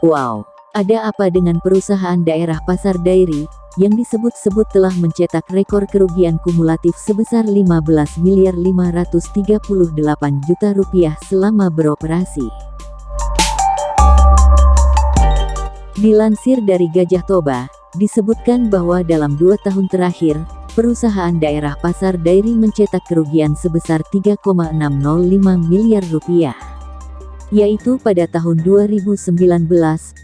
Wow, ada apa dengan perusahaan daerah Pasar Dairi, yang disebut-sebut telah mencetak rekor kerugian kumulatif sebesar 15.538 juta rupiah selama beroperasi. Dilansir dari Gajah Toba, disebutkan bahwa dalam 2 tahun terakhir, perusahaan daerah Pasar Dairi mencetak kerugian sebesar 3,605 miliar rupiah. Yaitu pada tahun 2019,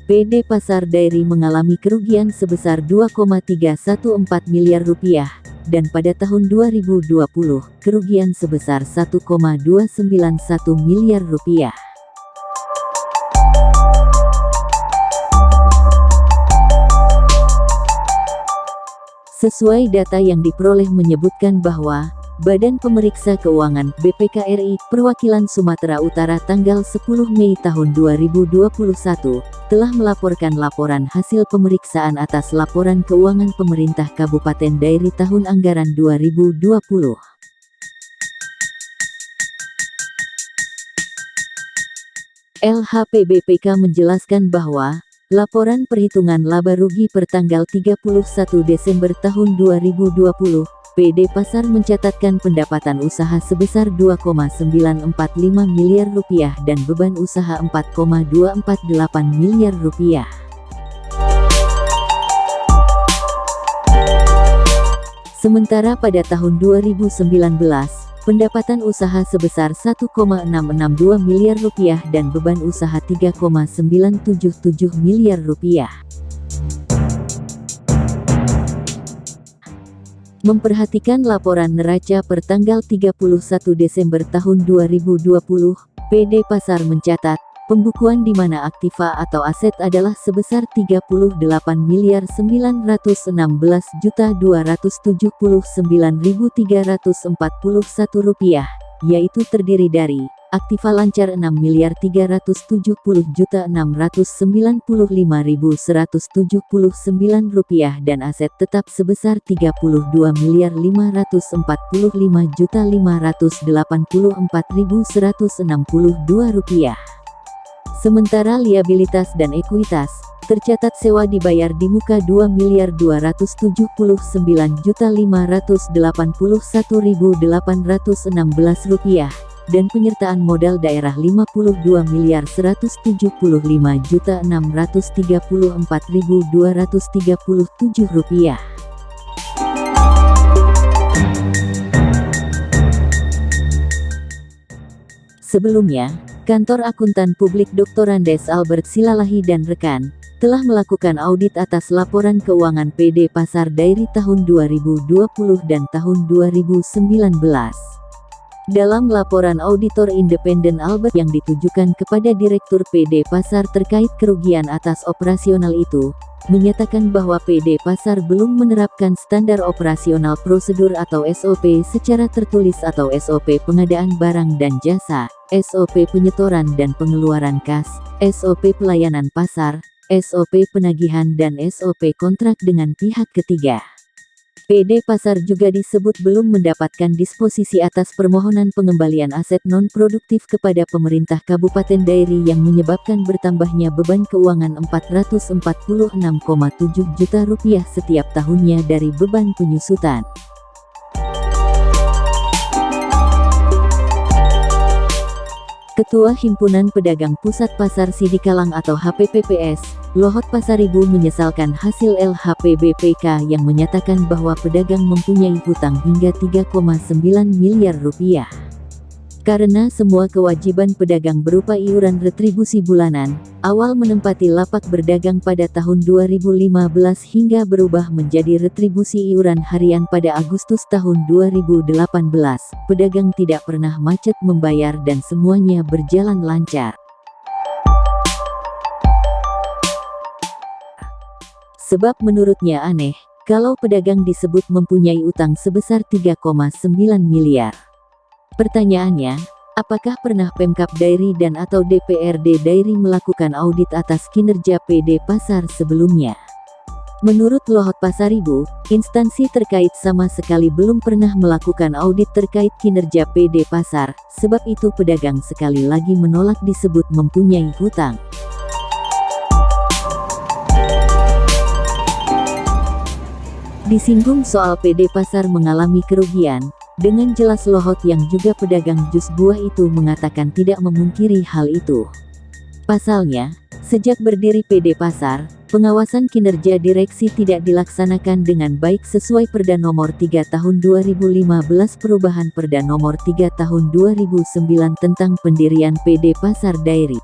PD Pasar Dairi mengalami kerugian sebesar 2,314 miliar rupiah, dan pada tahun 2020, kerugian sebesar 1,291 miliar rupiah. Sesuai data yang diperoleh menyebutkan bahwa Badan Pemeriksa Keuangan BPK RI Perwakilan Sumatera Utara tanggal 10 Mei tahun 2021 telah melaporkan laporan hasil pemeriksaan atas laporan keuangan pemerintah Kabupaten Dairi tahun anggaran 2020. LHPBPK menjelaskan bahwa laporan perhitungan laba rugi per tanggal 31 Desember tahun 2020, PD Pasar mencatatkan pendapatan usaha sebesar 2,945 miliar rupiah dan beban usaha 4,248 miliar rupiah. Sementara pada tahun 2019, pendapatan usaha sebesar 1,662 miliar rupiah dan beban usaha 3,977 miliar rupiah. Memperhatikan laporan neraca per tanggal 31 Desember tahun 2020, PD Pasar mencatat, pembukuan di mana aktiva atau aset adalah sebesar 38.916.279.341 rupiah, yaitu terdiri dari aktiva lancar 6.370.695.179 rupiah dan aset tetap sebesar 32.545.584.162 rupiah. Sementara liabilitas dan ekuitas tercatat sewa dibayar di muka 2.279.581.816 rupiah. Dan penyertaan modal daerah 52.175.634.237 rupiah. Sebelumnya, Kantor Akuntan Publik Dr. Andes Albert Silalahi dan rekan telah melakukan audit atas laporan keuangan PD Pasar Dairi tahun 2020 dan tahun 2019. Dalam laporan auditor independen Albert yang ditujukan kepada Direktur PD Pasar terkait kerugian atas operasional itu, menyatakan bahwa PD Pasar belum menerapkan standar operasional prosedur atau SOP secara tertulis atau SOP pengadaan barang dan jasa, SOP penyetoran dan pengeluaran kas, SOP pelayanan pasar, SOP penagihan dan SOP kontrak dengan pihak ketiga. PD Pasar juga disebut belum mendapatkan disposisi atas permohonan pengembalian aset non-produktif kepada pemerintah Kabupaten Dairi yang menyebabkan bertambahnya beban keuangan 446,7 juta rupiah setiap tahunnya dari beban penyusutan. Ketua Himpunan Pedagang Pusat Pasar Sidikalang atau HPPPS, Lohot Pasaribu menyesalkan hasil LHPBPK yang menyatakan bahwa pedagang mempunyai hutang hingga 3,9 miliar rupiah. Karena semua kewajiban pedagang berupa iuran retribusi bulanan, awal menempati lapak berdagang pada tahun 2015 hingga berubah menjadi retribusi iuran harian pada Agustus tahun 2018, pedagang tidak pernah macet membayar dan semuanya berjalan lancar. Sebab menurutnya aneh, kalau pedagang disebut mempunyai utang sebesar 3,9 miliar. Pertanyaannya, apakah pernah Pemkab Dairi dan atau DPRD Dairi melakukan audit atas kinerja PD Pasar sebelumnya? Menurut Lohot Pasaribu, instansi terkait sama sekali belum pernah melakukan audit terkait kinerja PD Pasar, sebab itu pedagang sekali lagi menolak disebut mempunyai hutang. Disinggung soal PD Pasar mengalami kerugian, dengan jelas Lohot yang juga pedagang jus buah itu mengatakan tidak memungkiri hal itu. Pasalnya, sejak berdiri PD Pasar, pengawasan kinerja direksi tidak dilaksanakan dengan baik sesuai Perda Nomor 3 Tahun 2015 Perubahan Perda Nomor 3 Tahun 2009 tentang pendirian PD Pasar Dairy.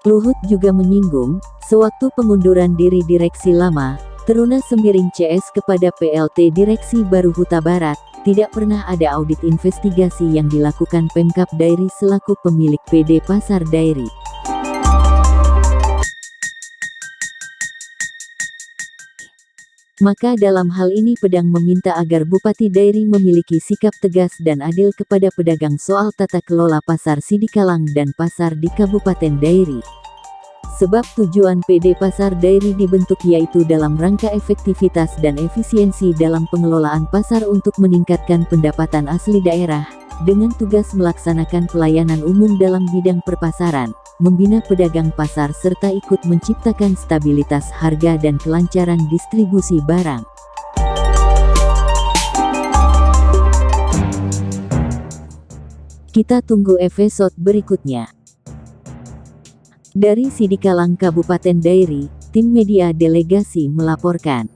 Luhut juga menyinggung, sewaktu pengunduran diri direksi lama, Teruna Sembiring CS kepada PLT Direksi Baru Huta Barat, tidak pernah ada audit investigasi yang dilakukan Pemkab Dairy selaku pemilik PD Pasar Dairy. Maka dalam hal ini Pedang meminta agar Bupati Dairy memiliki sikap tegas dan adil kepada pedagang soal tata kelola pasar Sidikalang dan pasar di Kabupaten Dairy. Sebab tujuan PD Pasar Dairy dibentuk yaitu dalam rangka efektivitas dan efisiensi dalam pengelolaan pasar untuk meningkatkan pendapatan asli daerah, dengan tugas melaksanakan pelayanan umum dalam bidang perpasaran, membina pedagang pasar serta ikut menciptakan stabilitas harga dan kelancaran distribusi barang. Kita tunggu episode berikutnya. Dari Sidikalang Kabupaten Dairy, tim media delegasi melaporkan.